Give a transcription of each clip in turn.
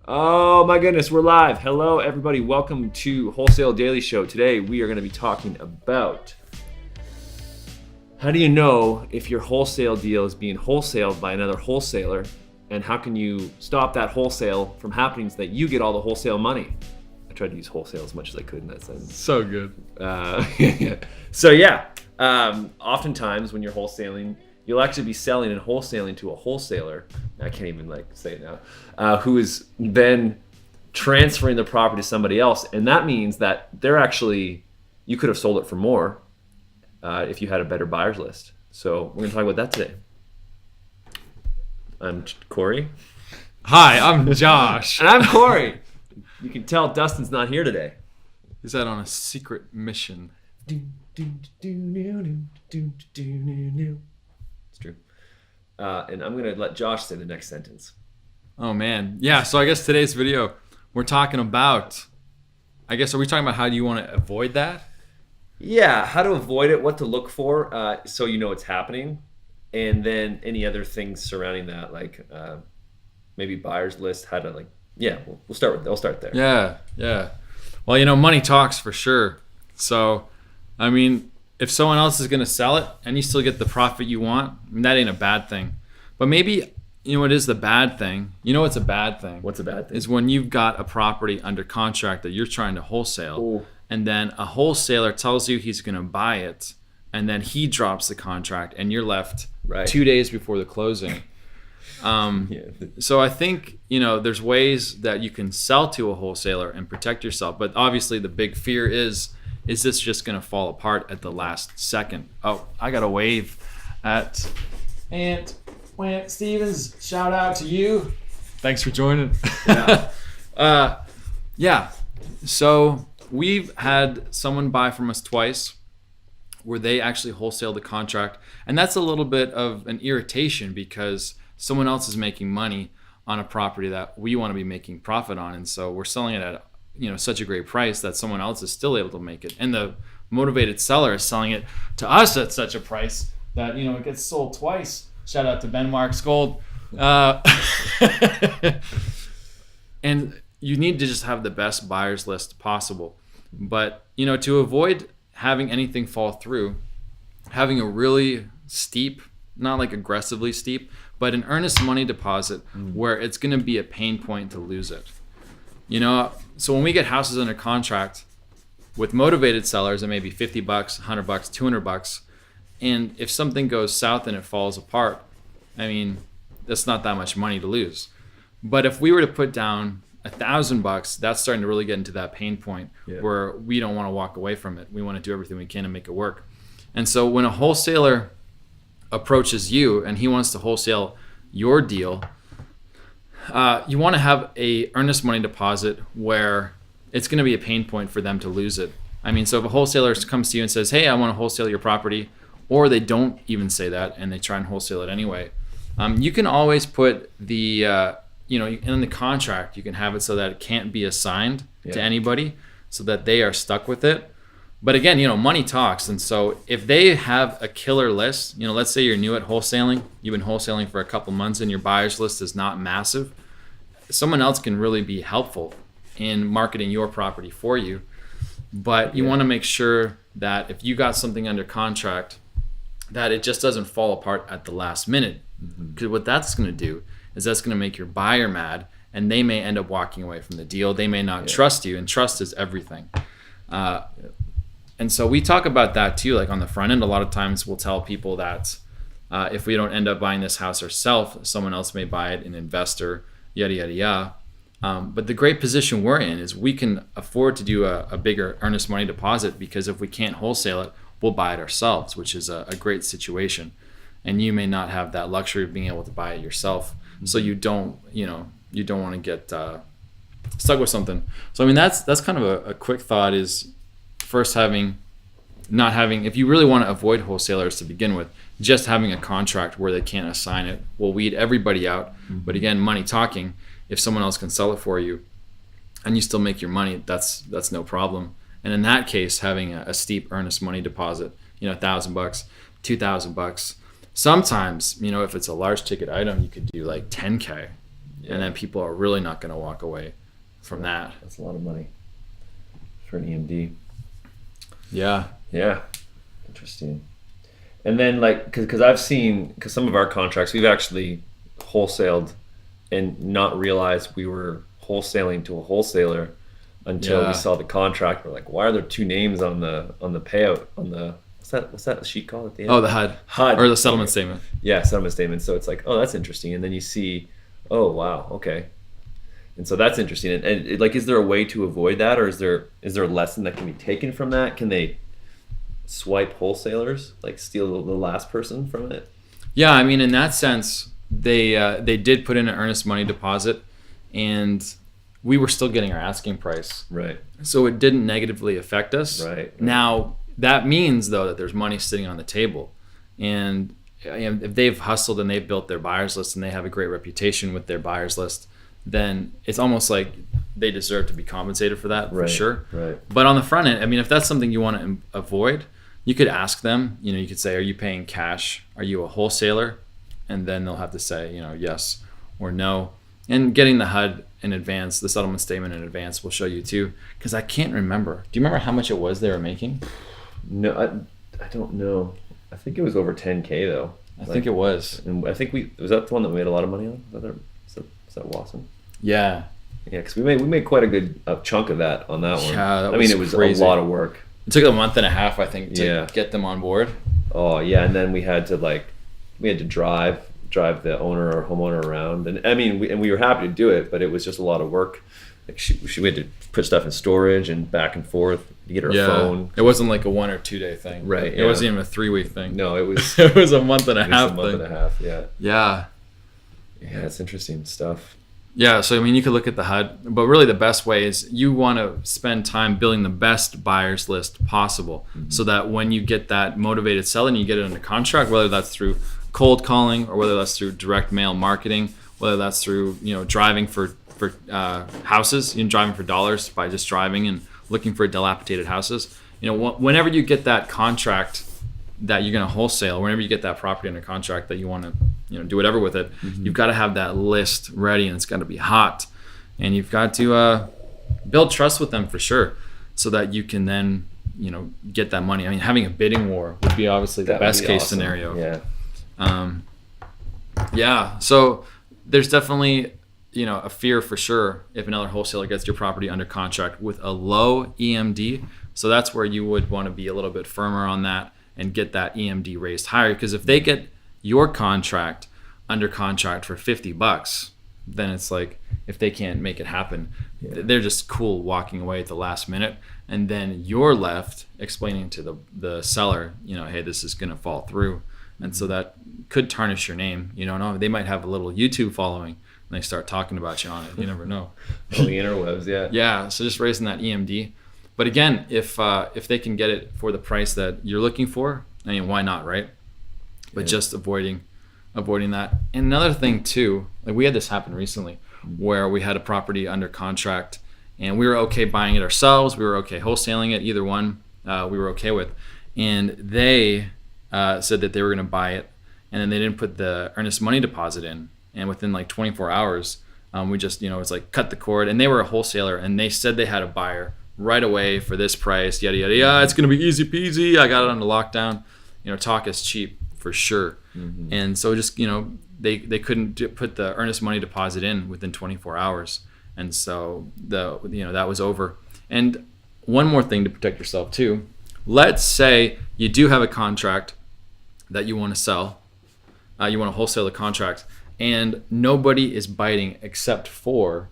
Oh my goodness, we're live. Hello everybody, welcome to Wholesale Daily Show. Today we are going to be talking about how do you know if your wholesale deal is being wholesaled by another wholesaler, and how can you stop that wholesale from happening so that you get all the wholesale money. I tried to use wholesale as much as I could in that sentence. So good. Oftentimes when you're wholesaling, you'll actually be selling and wholesaling to a wholesaler. I can't even say it now. Who is then transferring the property to somebody else, and that means that you could have sold it for more if you had a better buyer's list. So we're going to talk about that today. I'm Corey. Hi, I'm Josh. And I'm Corey. You can tell Dustin's not here today. He's out on a secret mission. It's true. And I'm going to let Josh say the next sentence. Oh, man. Yeah, so I guess today's video, we're talking about, are we talking about how do you want to avoid that? Yeah, how to avoid it, what to look for so you know it's happening, and then any other things surrounding that, like maybe buyer's list, how to I'll start there. Yeah. Well, money talks for sure. So, if someone else is going to sell it and you still get the profit you want, that ain't a bad thing. But maybe, what is the bad thing? What's a bad thing? What's a bad thing? Is when you've got a property under contract that you're trying to wholesale. Ooh. And then a wholesaler tells you he's going to buy it, and then he drops the contract and you're left 2 days before the closing. So I think, there's ways that you can sell to a wholesaler and protect yourself. But obviously the big fear is this just going to fall apart at the last second? Oh, I got a wave at Aunt Stevens. Shout out to you. Thanks for joining. Yeah. So we've had someone buy from us twice where they actually wholesaled the contract. And that's a little bit of an irritation because someone else is making money on a property that we want to be making profit on. And so we're selling it at such a great price that someone else is still able to make it. And the motivated seller is selling it to us at such a price that, it gets sold twice. Shout out to Ben Marks Gold. And you need to just have the best buyer's list possible. But, to avoid having anything fall through, having a really steep, not like aggressively steep, but an earnest money deposit where it's going to be a pain point to lose it. So when we get houses under contract with motivated sellers, it may be $50, $100, $200. And if something goes south and it falls apart, that's not that much money to lose. But if we were to put down $1,000, that's starting to really get into that pain point where we don't want to walk away from it. We want to do everything we can to make it work. And so when a wholesaler approaches you and he wants to wholesale your deal, you want to have a earnest money deposit where it's going to be a pain point for them to lose it. So if a wholesaler comes to you and says, hey, I want to wholesale your property, or they don't even say that and they try and wholesale it anyway, you can always put the, in the contract, you can have it so that it can't be assigned to anybody so that they are stuck with it. But again, money talks. And so if they have a killer list, let's say you're new at wholesaling, you've been wholesaling for a couple months and your buyer's list is not massive, someone else can really be helpful in marketing your property for you. But you want to make sure that if you got something under contract, that it just doesn't fall apart at the last minute. Because what that's going to do is that's going to make your buyer mad, and they may end up walking away from the deal. They may not trust you, and trust is everything. And so we talk about that too, like on the front end. A lot of times we'll tell people that if we don't end up buying this house ourselves, someone else may buy it, an investor, yada, yada, yada. But the great position we're in is we can afford to do a bigger earnest money deposit, because if we can't wholesale it, we'll buy it ourselves, which is a great situation. And you may not have that luxury of being able to buy it yourself. So you don't want to get stuck with something. So that's kind of a quick thought is, first if you really want to avoid wholesalers to begin with, just having a contract where they can't assign it will weed everybody out. But again, money talking, if someone else can sell it for you and you still make your money, that's no problem. And in that case, having a steep earnest money deposit, $1,000, $2,000. Sometimes, if it's a large ticket item, you could do like $10K. and then people are really not going to walk away from that. That's a lot of money for an EMD. Yeah. Yeah. Interesting. And then because I've seen, because some of our contracts, we've actually wholesaled and not realized we were wholesaling to a wholesaler until we saw the contract. We're like, why are there two names on the payout on the what's that sheet called at the end? Oh, the HUD or the settlement statement. Yeah, settlement statement. So it's like, oh, that's interesting. And then you see, oh wow, okay. And so that's interesting. And like, is there a way to avoid that, or is there a lesson that can be taken from that? Can they swipe wholesalers, like steal the last person from it? Yeah, I mean, in that sense, they did put in an earnest money deposit, and we were still getting our asking price. Right. So it didn't negatively affect us. Right. Now, that means, though, that there's money sitting on the table. And if they've hustled and they've built their buyers list and they have a great reputation with their buyers list, then it's almost like they deserve to be compensated for that, for sure. Right. But on the front end, I mean, if that's something you want to avoid, you could ask them, you could say, are you paying cash? Are you a wholesaler? And then they'll have to say, yes or no. And getting the HUD in advance, the settlement statement in advance, will show you too. Because I can't remember. Do you remember how much it was they were making? No, I don't know. I think it was over 10K though. I think it was. And I think was that the one that we made a lot of money on? Is that Wasson? Yeah. Yeah, because we made quite a good chunk of that on that one. Yeah, it was crazy. A lot of work. It took a month and a half, I think, to get them on board. Oh yeah, and then we had to drive the owner or homeowner around, and I mean, we were happy to do it, but it was just a lot of work. Like we had to put stuff in storage and back and forth to get her phone. It wasn't like a 1 or 2 day thing. Right. It wasn't even a 3-week thing. No, it was. It was a month and a half. Yeah. Yeah. Yeah, that's interesting stuff. Yeah, so I mean, you could look at the HUD, but really the best way is you want to spend time building the best buyers list possible, so that when you get that motivated seller and you get it under contract, whether that's through cold calling or whether that's through direct mail marketing, whether that's through driving for houses, driving for dollars by just driving and looking for dilapidated houses. Whenever you get that contract that you're going to wholesale, whenever you get that property under contract that you want to do whatever with it, you've got to have that list ready, and it's got to be hot, and you've got to build trust with them for sure, so that you can then get that money. I mean, having a bidding war would be obviously the best case scenario. Yeah. So there's definitely a fear for sure if another wholesaler gets your property under contract with a low EMD. So that's where you would want to be a little bit firmer on that and get that EMD raised higher, because if they get your contract under contract for $50, then it's like, if they can't make it happen, they're just cool walking away at the last minute, and then you're left explaining to the seller, hey, this is going to fall through, and so that could tarnish your name. They might have a little YouTube following and they start talking about you on it. You never know. On the interwebs, yeah. Yeah, so just raising that EMD. But again, if they can get it for the price that you're looking for, I mean, why not, right? But just avoiding that. And another thing too, like we had this happen recently, where we had a property under contract, and we were okay buying it ourselves. We were okay wholesaling it. Either one, we were okay with. And they said that they were going to buy it, and then they didn't put the earnest money deposit in. And within like 24 hours, we just, it's like cut the cord. And they were a wholesaler, and they said they had a buyer right away for this price, yada yada yada. It's gonna be easy peasy. I got it under lockdown. Talk is cheap for sure. And so just they couldn't put the earnest money deposit in within 24 hours, and so that was over. And one more thing to protect yourself too. Let's say you do have a contract that you want to sell, you want to wholesale the contract, and nobody is biting except for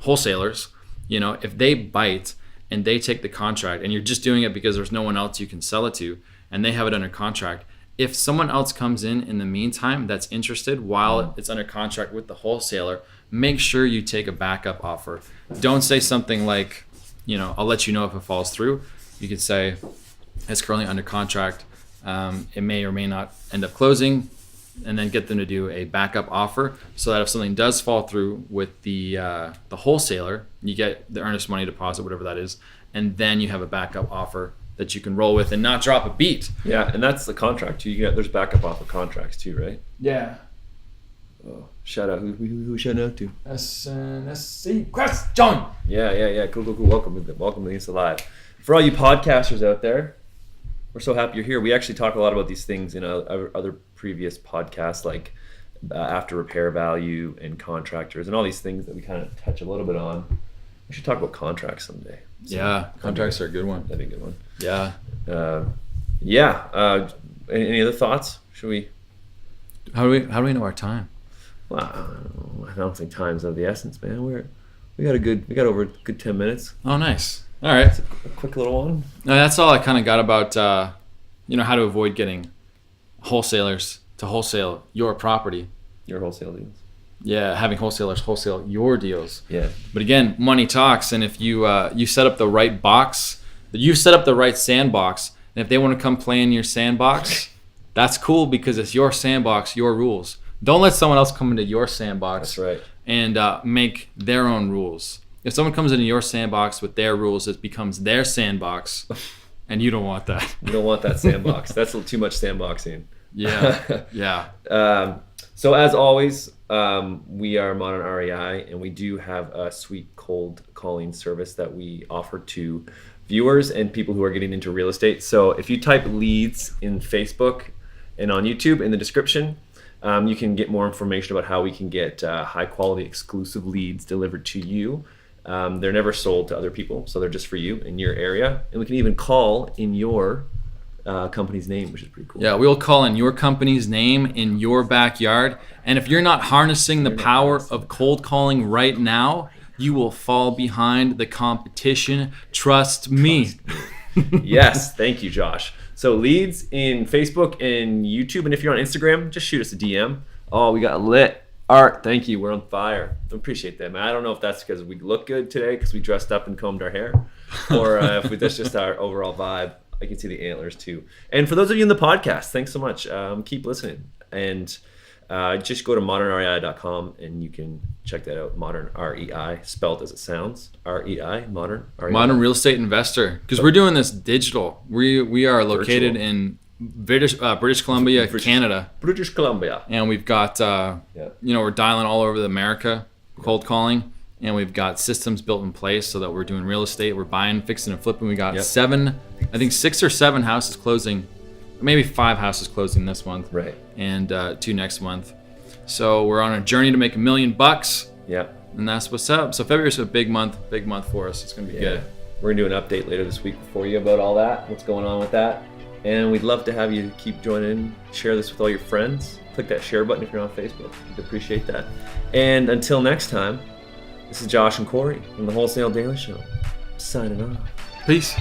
wholesalers. If they bite and they take the contract, and you're just doing it because there's no one else you can sell it to, and they have it under contract, if someone else comes in the meantime that's interested while it's under contract with the wholesaler, make sure you take a backup offer. Don't say something like, I'll let you know if it falls through. You could say, it's currently under contract, it may or may not end up closing, and then get them to do a backup offer, so that if something does fall through with the wholesaler, you get the earnest money deposit, whatever that is, and then you have a backup offer that you can roll with and not drop a beat. Yeah, and that's the contract too. There's backup offer contracts too, right? Yeah. Oh, shout out. Who shout out to? SNSC question. Yeah. Cool. Welcome to Insta Live. For all you podcasters out there, we're so happy you're here. We actually talk a lot about these things in other previous podcasts, like after repair value and contractors and all these things that we kind of touch a little bit on. We should talk about contracts someday. Yeah, contracts are a good one. That'd be a good one. Yeah. Any other thoughts? Should we? How do we know our time? Well, I don't think time's of the essence, man. We got over a good 10 minutes. Oh, nice. All right. A quick little one. No, that's all I kind of got about how to avoid getting wholesalers to wholesale your property. Your wholesale deals. Yeah, having wholesalers wholesale your deals. Yeah. But again, money talks, and if you set up the right box, you set up the right sandbox, and if they want to come play in your sandbox, that's cool because it's your sandbox, your rules. Don't let someone else come into your sandbox. That's right. And make their own rules. If someone comes into your sandbox with their rules, it becomes their sandbox, and you don't want that. You don't want that sandbox. That's a little too much sandboxing. Yeah. So as always, we are Modern REI, and we do have a sweet cold calling service that we offer to viewers and people who are getting into real estate. So if you type leads in Facebook and on YouTube in the description, you can get more information about how we can get high quality exclusive leads delivered to you. They're never sold to other people, so they're just for you in your area. And we can even call in your company's name, which is pretty cool. Yeah, we'll call in your company's name in your backyard. And if you're not harnessing the power of cold calling right now, you will fall behind the competition. Trust me. Yes, thank you, Josh. So leads in Facebook and YouTube, and if you're on Instagram, just shoot us a DM. Oh, we got lit. Art, thank you. We're on fire. I appreciate that, man. I don't know if that's because we look good today because we dressed up and combed our hair, or if that's just our overall vibe. I can see the antlers too. And for those of you in the podcast, thanks so much. Keep listening. And just go to modernrei.com and you can check that out. Modern REI, spelled as it sounds. REI, modern REI. Modern real estate investor. Because we're doing this digital. We are located in British Columbia, Canada. British Columbia. And we've got, we're dialing all over America, cold calling. And we've got systems built in place so that we're doing real estate. We're buying, fixing, and flipping. We got 6 or 7 houses closing. Maybe 5 houses closing this month. Right. And 2 next month. So we're on a journey to make $1 million. Yep. And that's what's up. So February's a big month for us. It's going to be good. We're going to do an update later this week for you about all that, what's going on with that. And we'd love to have you keep joining, share this with all your friends. Click that share button if you're on Facebook. We'd appreciate that. And until next time, this is Josh and Corey from the Wholesale Daily Show, signing off. Peace.